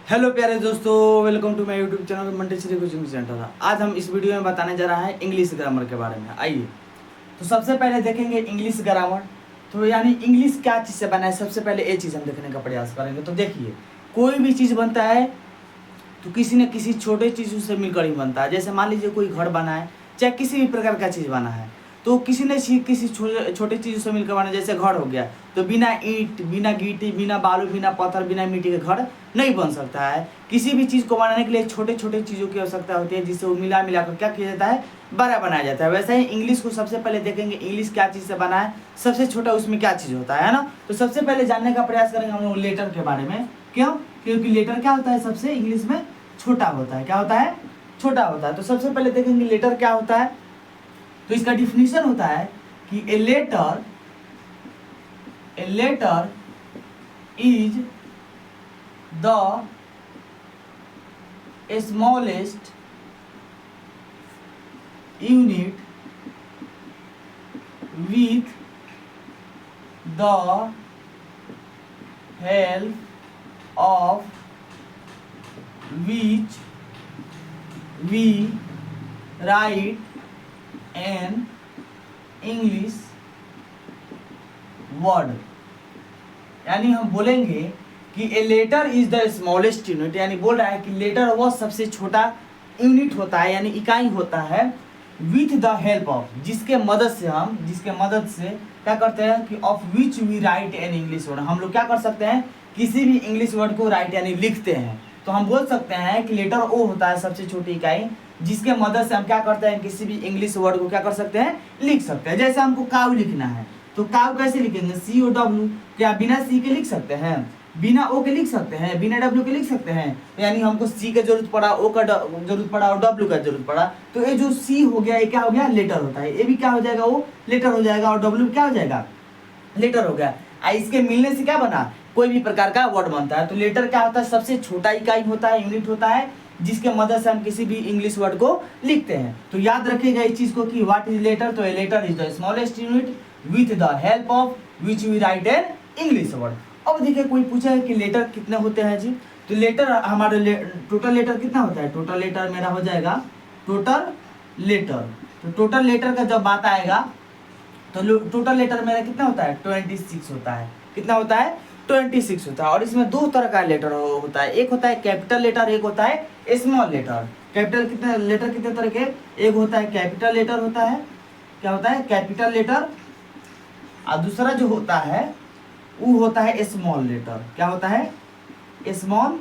Hello प्यारे दोस्तों, welcome to my YouTube channel Mandi Shri coaching centre. आज हम इस वीडियो में बताने जा रहा है इंग्लिश ग्रामर के बारे में। आइए तो सबसे पहले देखेंगे इंग्लिश ग्रामर। तो यानी इंग्लिश क्या चीज़ से बना है, सबसे पहले ये चीज़ हम देखने का प्रयास करेंगे। तो देखिए, कोई भी चीज़ बनता है तो किसी न किसी छोटे चीज़ों से मिलकर ही बनता है। जैसे मान लीजिए कोई घर बना है, चाहे किसी भी प्रकार का चीज़ बना है, तो किसी न किसी छोटे चीज़ों से मिलकर बना। जैसे घर हो गया, तो बिना ईंट, बिना गिट्टी, बिना बालू, बिना पत्थर, बिना मिट्टी के घर नहीं बन सकता है। किसी भी चीज़ को बनाने के लिए छोटे छोटे चीज़ों की आवश्यकता होती है, जिससे वो मिला कर क्या किया जाता है, बड़ा बनाया जाता है। वैसे ही इंग्लिश को सबसे पहले देखेंगे, इंग्लिश क्या चीज़ से बना है, सबसे छोटा उसमें क्या चीज़ होता है ना। तो सबसे पहले जानने का प्रयास करेंगे हम लोग लेटर के बारे में। क्यों? क्योंकि लेटर क्या होता है, सबसे इंग्लिश में छोटा होता है। क्या होता है? छोटा होता है। तो सबसे पहले देखेंगे लेटर क्या होता है। तो इसका डिफिनीशन होता है कि a letter is the smallest unit with the help of which we write an English word। यानी हम बोलेंगे कि a letter is the smallest unit, यानी बोल रहा है कि लेटर वह सबसे छोटा यूनिट होता है, यानी इकाई होता है, विथ द हेल्प ऑफ, जिसके मदद से क्या करते हैं कि of which we write an English word. हम लोग क्या कर सकते हैं, किसी भी इंग्लिश वर्ड को राइट यानी लिखते हैं। तो हम बोल सकते हैं कि लेटर ओ होता है सबसे छोटी इकाई, जिसके मदद से हम क्या करते हैं, किसी भी इंग्लिश वर्ड को क्या कर सकते हैं, लिख सकते हैं। जैसे हमको काउ लिखना है, तो काउ कैसे लिखेंगे, COW। क्या बिना सी के लिख सकते हैं, बिना ओ के लिख सकते हैं, बिना डब्ल्यू के लिख सकते हैं। तो यानी हमको सी का जरूरत पड़ा, ओ का जरूरत पड़ा और डब्ल्यू का जरूरत पड़ा। तो ये जो सी हो गया, ये क्या हो गया, लेटर होता है। ये भी क्या हो जाएगा, वो लेटर हो जाएगा, और डब्ल्यू क्या हो जाएगा, लेटर हो गया। इसके मिलने से क्या बना, कोई भी प्रकार का वर्ड बनता है। तो लेटर क्या होता है, सबसे छोटा इकाई होता है, यूनिट होता है, जिसके मदद से हम किसी भी इंग्लिश वर्ड को लिखते हैं। तो याद रखिएगा इस चीज को कि व्हाट इज लेटर। तो a letter is the smallest unit with the help of which we write an English word. अब देखिए, कोई पूछा है कि लेटर कितने होते हैं जी। तो लेटर हमारे टोटल लेटर कितना होता है, टोटल लेटर मेरा हो जाएगा टोटल लेटर। तो टोटल लेटर का जब बात आएगा तो टोटल लेटर मेरा कितना होता है, 26 होता है। कितना होता है, 26 होता है। और इसमें दो तरह का लेटर होता है, एक होता है कैपिटल लेटर, एक होता है स्मॉल लेटर। कैपिटल कितने लेटर कितने तरह के, एक होता है कैपिटल लेटर होता है, क्या होता है, कैपिटल लेटर। और दूसरा जो होता है वो होता है स्मॉल लेटर। क्या होता है, स्मॉल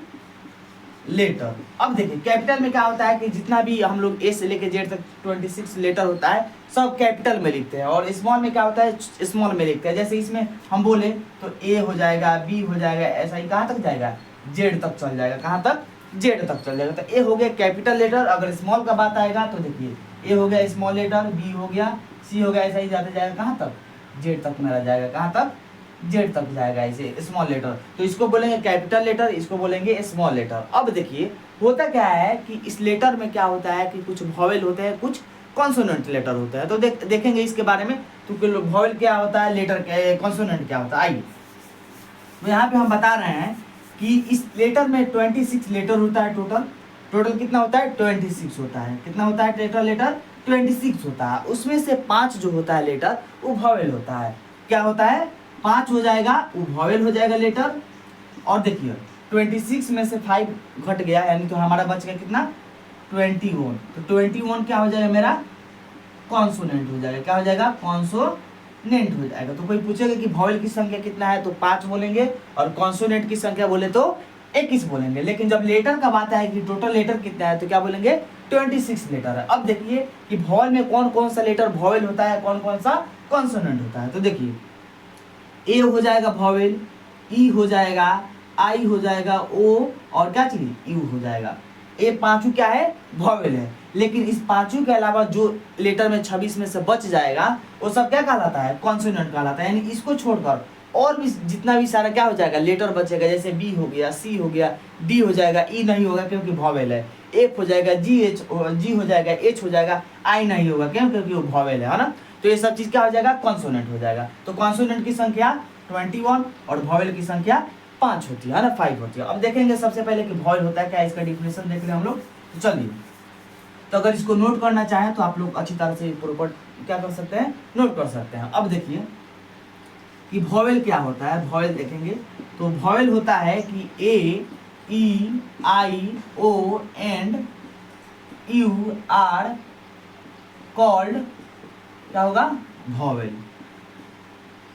लेटर। अब देखिए, कैपिटल में क्या होता है कि जितना भी हम लोग ए से लेके जेड तक 26 लेटर होता है, सब कैपिटल में लिखते हैं। और स्मॉल में क्या होता है, स्मॉल में लिखते हैं। जैसे इसमें हम बोले तो ए हो जाएगा, बी हो जाएगा, ऐसा ही कहाँ तक जाएगा, जेड तक चल जाएगा। कहाँ तक, जेड तक चल जाएगा। तो ए हो गया कैपिटल लेटर। अगर स्मॉल का बात आएगा तो देखिए, ए हो गया स्मॉल लेटर, बी हो गया, सी हो गया, ऐसा ही जाते जाएगा कहाँ तक, जेड तक मेरा जाएगा। कहाँ तक, जेड तक जाएगा, ऐसे स्मॉल लेटर। तो इसको बोलेंगे कैपिटल लेटर, इसको बोलेंगे स्मॉल लेटर। अब देखिए, होता क्या है कि इस लेटर में क्या होता है कि कुछ वॉवेल होते हैं, कुछ कॉन्सोनेंट लेटर होता है। तो देखेंगे इसके बारे में। तो वॉवेल क्या होता है, लेटर कॉन्सोनेंट क्या होता है। आइए, तो यहाँ पे हम बता रहे हैं कि इस लेटर में 26 लेटर होता है। टोटल कितना होता है, 26 होता है। कितना होता है लेटर 26 होता है। उसमें से 5 जो होता है लेटर, वो वॉवेल होता है। क्या होता है, 5 हो जाएगा, वो वॉवेल हो जाएगा लेटर। और देखिए, 26 में से 5 घट गया, यानी तो हमारा बच गया कितना, 21। तो 21 क्या हो जाएगा मेरा, कॉन्सोनेंट हो जाएगा। क्या हो जाएगा, कॉन्सोनेंट हो जाएगा। तो कोई पूछेगा कि वॉवेल की संख्या कितना है, तो 5 बोलेंगे, और कॉन्सोनेंट की संख्या बोले तो 21 बोलेंगे। लेकिन जब लेटर का बात है कि टोटल लेटर कितना है, तो क्या बोलेंगे, 26 लेटर है। अब देखिए कि वॉवेल में कौन कौन सा लेटर वॉवेल होता है, कौन कौन सा कॉन्सोनेंट होता है। तो देखिए, ए हो जाएगा वॉवेल, ई हो जाएगा, आई हो जाएगा, ओ, और क्या चीज, यू हो जाएगा। ये पांचों क्या है, वॉवेल है। लेकिन इस पांचों के अलावा जो लेटर में 26 में से बच जाएगा, वो सब क्या कहलाता है, कॉन्सोनेंट कहलाता है। यानी इसको छोड़कर और भी जितना भी सारा क्या हो जाएगा, लेटर बचेगा। जैसे बी हो गया, सी हो गया, डी हो जाएगा, ई नहीं होगा क्योंकि वॉवेल है, एफ हो जाएगा, जी हो जाएगा, एच हो जाएगा, आई नहीं होगा क्यों, क्योंकि वो वॉवेल है ना। तो ये सब चीज क्या हो जाएगा, कॉन्सोनेंट हो जाएगा। तो कॉन्सोनेंट की संख्या 21 और वॉवेल की संख्या 5 होती है ना, 5 होती है। अब देखेंगे सबसे पहले कि वॉइल होता है क्या, इसका डिफिनेशन देख रहे हैं हम लोग। तो चलिए, तो अगर इसको नोट करना चाहें तो आप लोग अच्छी तरह से प्रॉपर क्या कर सकते हैं, नोट कर सकते हैं। अब देखिए कि वॉवेल क्या होता है। वॉवेल देखेंगे तो वॉवेल होता है कि A, E, I, O and U are called क्या होगा, वॉवेल।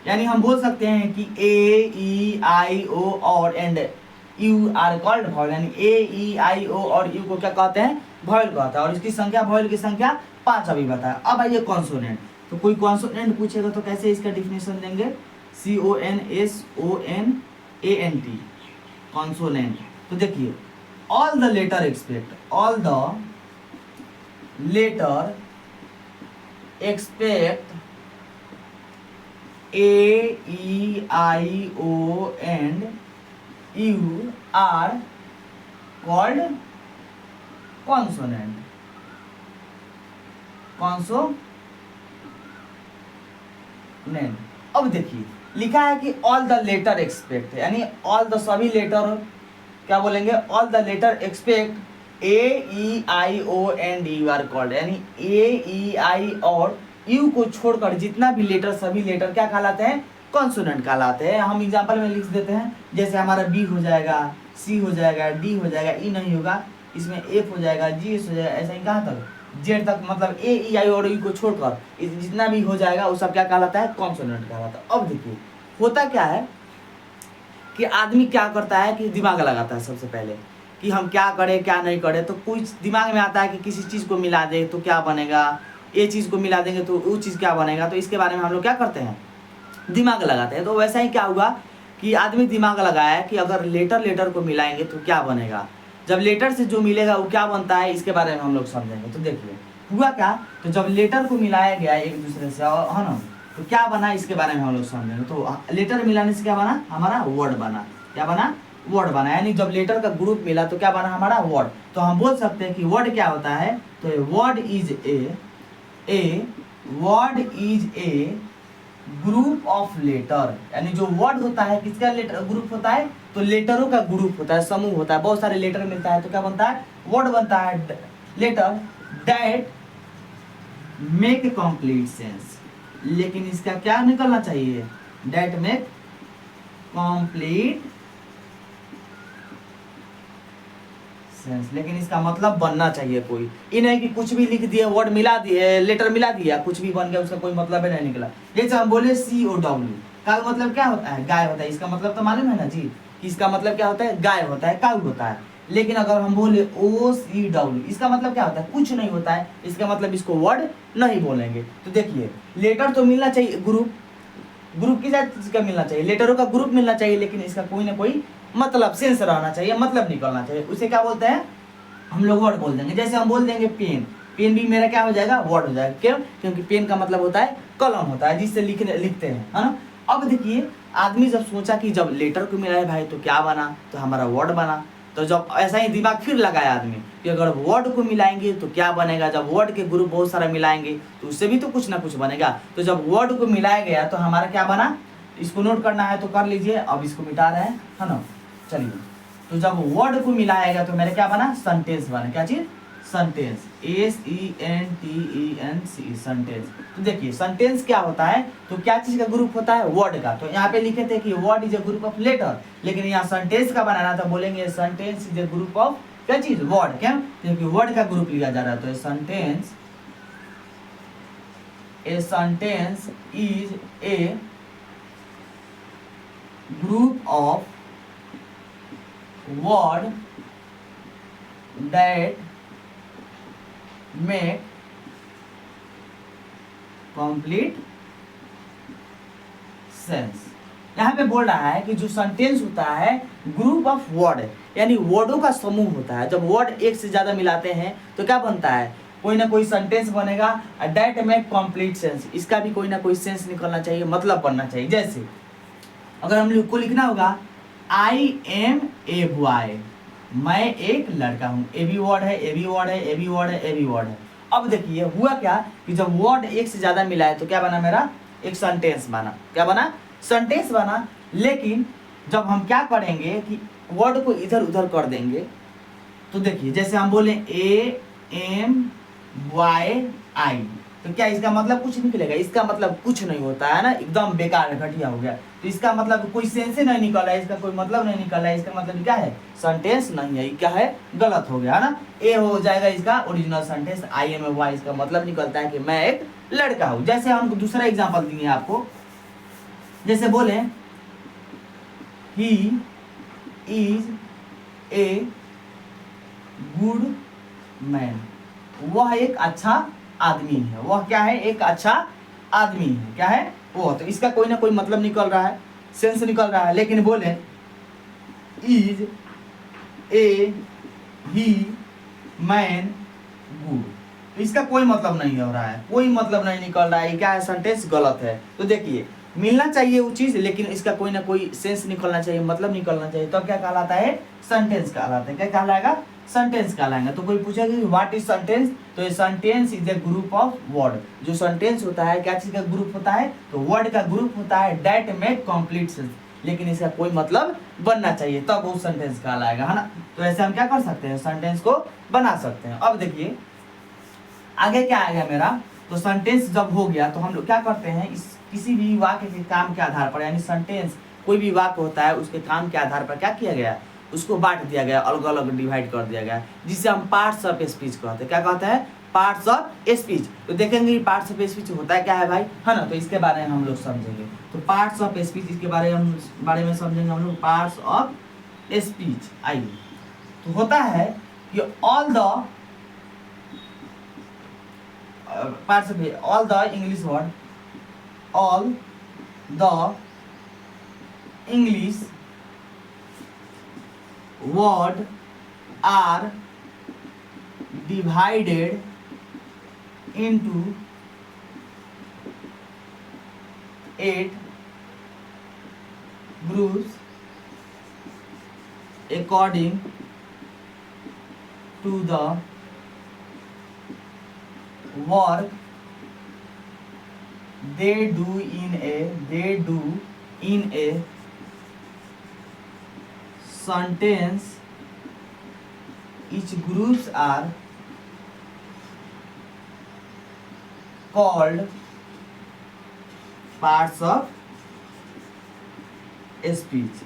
यानी हम बोल सकते हैं कि ए, ई, आई, ओ और and U are called vowel. यानी ए, ई, आई, ओ और यू को क्या कहते हैं, वॉवेल कहता है। और इसकी संख्या, वॉवेल की संख्या 5 अभी बताया। अब आइए कॉन्सोनेंट। तो कोई कॉन्सोनेंट पूछेगा तो कैसे इसका डिफिनेशन देंगे, CONSONANT, कॉन्सोनेंट। तो देखिए, all the letter except, all the letter except A, E, I, O and U are called consonant. consonant। अब देखिए लिखा है कि ऑल द लेटर एक्सपेक्ट, यानी ऑल द सभी लेटर क्या बोलेंगे, all the letter except A, E, I, O and U are called। यानी A, E, I और यू को छोड़कर जितना भी लेटर, सभी लेटर क्या कहलाते हैं, कॉन्सोनेंट कहलाते हैं। हम एग्जांपल में लिख देते हैं, जैसे हमारा बी हो जाएगा, सी हो जाएगा, डी हो जाएगा, ई नहीं होगा, इसमें एफ हो जाएगा, जी एस हो जाएगा, ऐसा ही कहाँ तक, जेड तक, मतलब ए, ई, आई और यू को छोड़कर जितना भी हो जाएगा वो सब क्या कहलाता है, कॉन्सोनेंट कहलाता है। अब देखिए होता क्या है कि आदमी क्या करता है कि दिमाग लगाता है सबसे पहले कि हम क्या करें क्या नहीं करें। तो कुछ दिमाग में आता है कि किसी चीज़ को मिला दे तो क्या बनेगा, ये चीज़ को मिला देंगे तो वो चीज़ क्या बनेगा। तो इसके बारे में हम लोग क्या करते हैं, दिमाग लगाते हैं। तो वैसा ही क्या हुआ कि आदमी दिमाग लगाया कि अगर लेटर को मिलाएंगे तो क्या बनेगा, जब लेटर से जो मिलेगा वो क्या बनता है, इसके बारे में हम लोग समझेंगे। तो देखिए हुआ क्या, तो जब लेटर को मिलाया गया एक दूसरे से, है ना, तो क्या बना इसके बारे में हम लोग समझेंगे। तो लेटर मिलाने से क्या बना, हमारा वर्ड बना। क्या बना, वर्ड बना। यानी जब लेटर का ग्रुप मिला तो क्या बना, हमारा वर्ड। तो हम बोल सकते हैं कि वर्ड क्या होता है, तो word is word is a group of letter. यानी जो वर्ड होता है किसका लेटर ग्रुप होता है, तो लेटरों का ग्रुप होता है, समूह होता है। बहुत सारे लेटर मिलता है तो क्या बनता है, वर्ड बनता है। Letter that make complete sense, लेकिन इसका क्या निकलना चाहिए, दैट मेक कंप्लीट सेंस, लेकिन इसका मतलब बनना चाहिए कोई। ये नहीं कि कुछ भी लिख दिए, वर्ड मिला दिए, लेटर मिला दिया, कुछ भी बन गया, उसका कोई मतलब ही नहीं निकला। जैसे हम बोले COW का मतलब क्या होता है, गाय होता है। इसका मतलब तो मालूम है ना जी कि इसका मतलब क्या होता है, गाय होता है, काऊ होता है। लेकिन अगर हम बोले OCW, इसका मतलब क्या होता है, कुछ नहीं होता है, इसका मतलब इसको वर्ड नहीं बोलेंगे। तो देखिए लेटर तो मिलना चाहिए, ग्रुप की चीज का मिलना चाहिए, लेटरों का ग्रुप मिलना चाहिए, लेकिन इसका कोई ना कोई मतलब, सेंस रहना चाहिए, मतलब निकलना चाहिए। उसे क्या बोलते हैं, हम लोग वर्ड बोल देंगे। जैसे हम बोल देंगे पेन, पेन भी मेरा क्या हो जाएगा, वर्ड हो जाएगा। क्यों, क्योंकि पेन का मतलब होता है कलम होता है, जिससे लिखते हैं, है ना। अब देखिए आदमी जब सोचा कि जब लेटर को मिला है भाई तो क्या बना, तो हमारा वर्ड बना। तो जब ऐसा ही दिमाग फिर लगाया आदमी कि अगर वर्ड को मिलाएंगे तो क्या बनेगा, जब वर्ड के ग्रुप बहुत सारा मिलाएंगे तो उससे भी तो कुछ ना कुछ बनेगा। तो जब वर्ड को मिलाया गया तो हमारा क्या बना, इसको नोट करना है तो कर लीजिए। अब इसको मिटा रहे हैं, है ना। चलिए, तो जब वर्ड को मिलाएगा तो मेरा क्या बना, सेंटेंस बना। क्या चीज, सेंटेंस, SENTENCE, सेंटेंस। तो देखिए सेंटेंस क्या होता है, तो क्या चीज का ग्रुप होता है, वर्ड का। तो यहाँ पे लिखे थे कि word is a group of letter, लेकिन यहाँ सेंटेंस का बनाना था, बोलेंगे sentence is a group of क्या चीज, वर्ड। क्या, क्योंकि वर्ड का ग्रुप लिया जा रहा है। तो sentence is a group of word that make complete sense। यहाँ पे बोल रहा है कि जो सेंटेंस होता है ग्रुप ऑफ वर्ड, यानी वर्डों का समूह होता है। जब वर्ड एक से ज्यादा मिलाते हैं तो क्या बनता है, कोई ना कोई सेंटेंस बनेगा। दैट मेक कंप्लीट सेंस, इसका भी कोई ना कोई सेंस निकलना चाहिए, मतलब बनना चाहिए। जैसे अगर हम लोग को लिखना होगा I am a boy, मैं एक लड़का हूँ। ए भी वर्ड है, ए भी वर्ड है, ए भी वर्ड है, ए भी वर्ड है। अब देखिए हुआ क्या कि जब वर्ड एक से ज्यादा मिला है तो क्या बना, मेरा एक सेंटेंस बना। क्या बना, सेंटेंस बना। लेकिन जब हम क्या करेंगे कि वर्ड को इधर उधर कर देंगे, तो देखिए जैसे हम बोले AMYI, तो क्या इसका मतलब कुछ निकलेगा? इसका मतलब कुछ नहीं होता है ना, एकदम बेकार घटिया हो गया। तो इसका मतलब कोई सेंस ही नहीं निकल रहा है, इसका कोई मतलब नहीं निकल रहा है, इसका मतलब क्या है? सेंटेंस नहीं है, क्या है? गलत हो गया है ना। ए हो जाएगा इसका ओरिजिनल सेंटेंस, IMY इसका मतलब निकलता है कि मैं एक लड़का हूँ। जैसे हम दूसरा एग्जाम्पल देंगे आपको, जैसे बोले he is a good man, वह एक अच्छा आदमी है। वह क्या है? एक अच्छा आदमी है। क्या है वो? तो इसका कोई ना कोई मतलब निकल रहा है, सेंस निकल रहा है। लेकिन बोले is a he man good, तो इसका कोई मतलब नहीं हो रहा है, कोई मतलब नहीं निकल रहा है। क्या है? सेंटेंस गलत है। तो देखिए मिलना चाहिए वो चीज, लेकिन इसका कोई ना कोई सेंस निकलना चाहिए, मतलब निकलना चाहिए, तो क्या कहलाता है? सेंटेंस कहलाता है। क्या कहलाएगा? सेंटेंस कहलाएगा। तो कोई पूछेगा कि व्हाट इज सेंटेंस, तो ये sentence is a group of word. जो सेंटेंस होता है क्या चीज का ग्रुप होता है? तो वर्ड का ग्रुप होता है दैट मेक कंप्लीट सेंस, लेकिन इसका कोई मतलब बनना चाहिए, तब वो सेंटेंस कहलाएगा, है ना। तो ऐसे हम क्या कर सकते हैं? सेंटेंस को बना सकते हैं। अब देखिए आगे क्या आएगा मेरा, तो सेंटेंस जब हो गया तो हम लोग क्या करते हैं, इस किसी भी वाक्य के काम के आधार पर, यानी सेंटेंस कोई भी वाक्य होता है उसके काम के आधार पर क्या किया गया? उसको बांट दिया गया, अलग अलग डिवाइड कर दिया गया, जिसे हम पार्ट्स ऑफ स्पीच कहते हैं। क्या कहते हैं? Parts of speech. तो देखेंगे पार्ट्स ऑफ स्पीच होता है क्या है भाई, है ना। तो इसके बारे में हम लोग समझेंगे। तो पार्ट्स ऑफ स्पीच, इसके बारे में समझेंगे हम लोग। पार्ट्स ऑफ स्पीच आइए, तो होता है कि all the parts of it, all the English word, all the English word are divided into 8 groups according to the work they do in a sentence. Each groups are called parts of speech.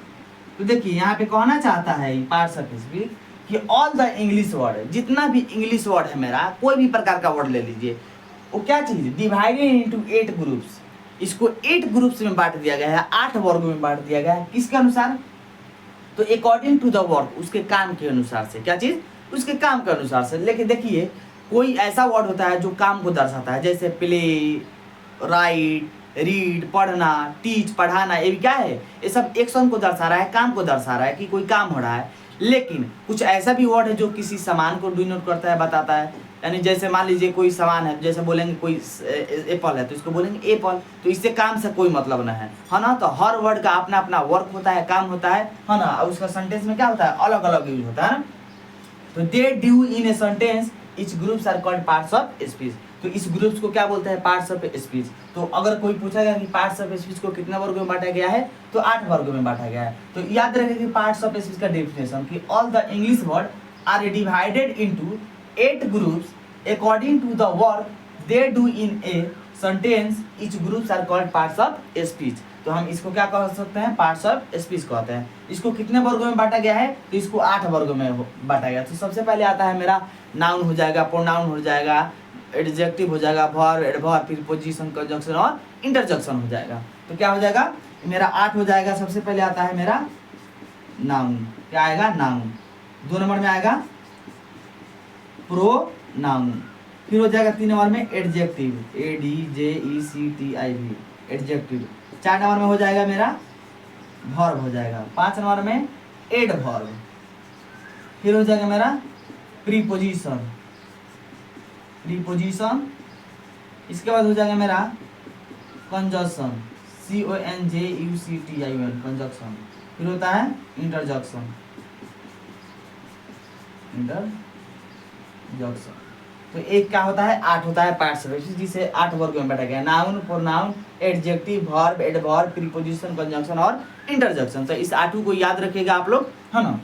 तो देखिए यहाँ पे कहना चाहता है parts of speech कि all the English word, जितना भी इंग्लिश वर्ड है मेरा, कोई भी प्रकार का वर्ड ले लीजिए, वो क्या चीज़? Divided into 8 groups. इसको 8 ग्रुप्स में बांट दिया गया है, 8 वर्गों में बांट दिया गया है। किसके अनुसार? तो अकॉर्डिंग टू द वर्क, उसके काम के अनुसार से। क्या चीज़? उसके काम के अनुसार से। लेकिन देखिए कोई ऐसा वर्ड होता है जो काम को दर्शाता है, जैसे प्ले, राइट, रीड, पढ़ना, टीच, पढ़ाना, ये भी क्या है? ये सब एक्शन को दर्शा रहा है, काम को दर्शा रहा है कि कोई काम हो रहा है। लेकिन कुछ ऐसा भी वर्ड है जो किसी सामान को डिनोट करता है, बताता है। यानी जैसे मान लीजिए कोई सामान है, जैसे बोलेंगे कोई एप्पल है तो इसको बोलेंगे एप्पल, तो इससे काम से कोई मतलब नहीं है ना। तो हर वर्ड का अपना अपना वर्क होता है, काम होता है ना। और उसका सेंटेंस में क्या होता है? अलग अलग यूज होता है ना। तो they do in a sentence, each groups are called parts of speech. तो इस ग्रुप्स को क्या बोलते हैं? Parts of speech. तो अगर कोई पूछेगा कि पार्ट्स ऑफ स्पीच को कितने वर्गों में बांटा गया है, तो 8 वर्गों में बांटा गया है। तो याद रखें कि पार्ट्स ऑफ स्पीच का डेफिनेशन कि all the English word are divided into 8 groups according to the work they do in a sentence. Each groups are called parts of speech. तो हम इसको क्या कह सकते हैं? पार्ट्स ऑफ स्पीच कहते हैं। इसको कितने वर्गों में बांटा गया है? तो इसको 8 वर्गों में बांटा गया। तो सबसे पहले आता है मेरा नाउन हो जाएगा, प्रोनाउन हो जाएगा, एडजेक्टिव हो जाएगा, वर्ब, एडवर्ब, प्रीपोजिशन, कंजंक्शन और इंटरजेक्शन हो जाएगा। तो क्या हो जाएगा? मेरा 8 हो जाएगा। सबसे पहले आता है मेरा नाउन। क्या आएगा? नाउन। 2 नंबर में आएगा प्रोनाउन। फिर हो जाएगा 3 नंबर में एडजेक्टिव, ADJECTIV, एडजेक्टिव। 4 नंबर में हो जाएगा मेरा वर्ब हो जाएगा। 5 नंबर में एडवर्ब। फिर हो जाएगा मेरा प्रीपोजिशन, इसके बाद हो जाएगा मेरा कंजंक्शन, CONJUCTION, कंजंक्शन। फिर होता है इंटरजेक्शन। तो एक क्या होता है 8 होता है पार्ट्स जिसे 8 वर्ग में बांटा गया, noun, pronoun, adjective, verb, adverb, preposition, conjunction और इंटरजेक्शन। तो इस 8 को याद रखिएगा आप लोग, है ना।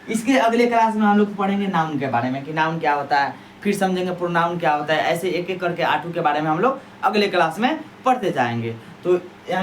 इसके अगले क्लास में हम लोग पढ़ेंगे नाउन के बारे में कि नाउन क्या होता है, फिर समझेंगे प्रोनाउन क्या होता है, ऐसे एक एक करके 8 के बारे में हम लोग अगले क्लास में पढ़ते जाएंगे। तो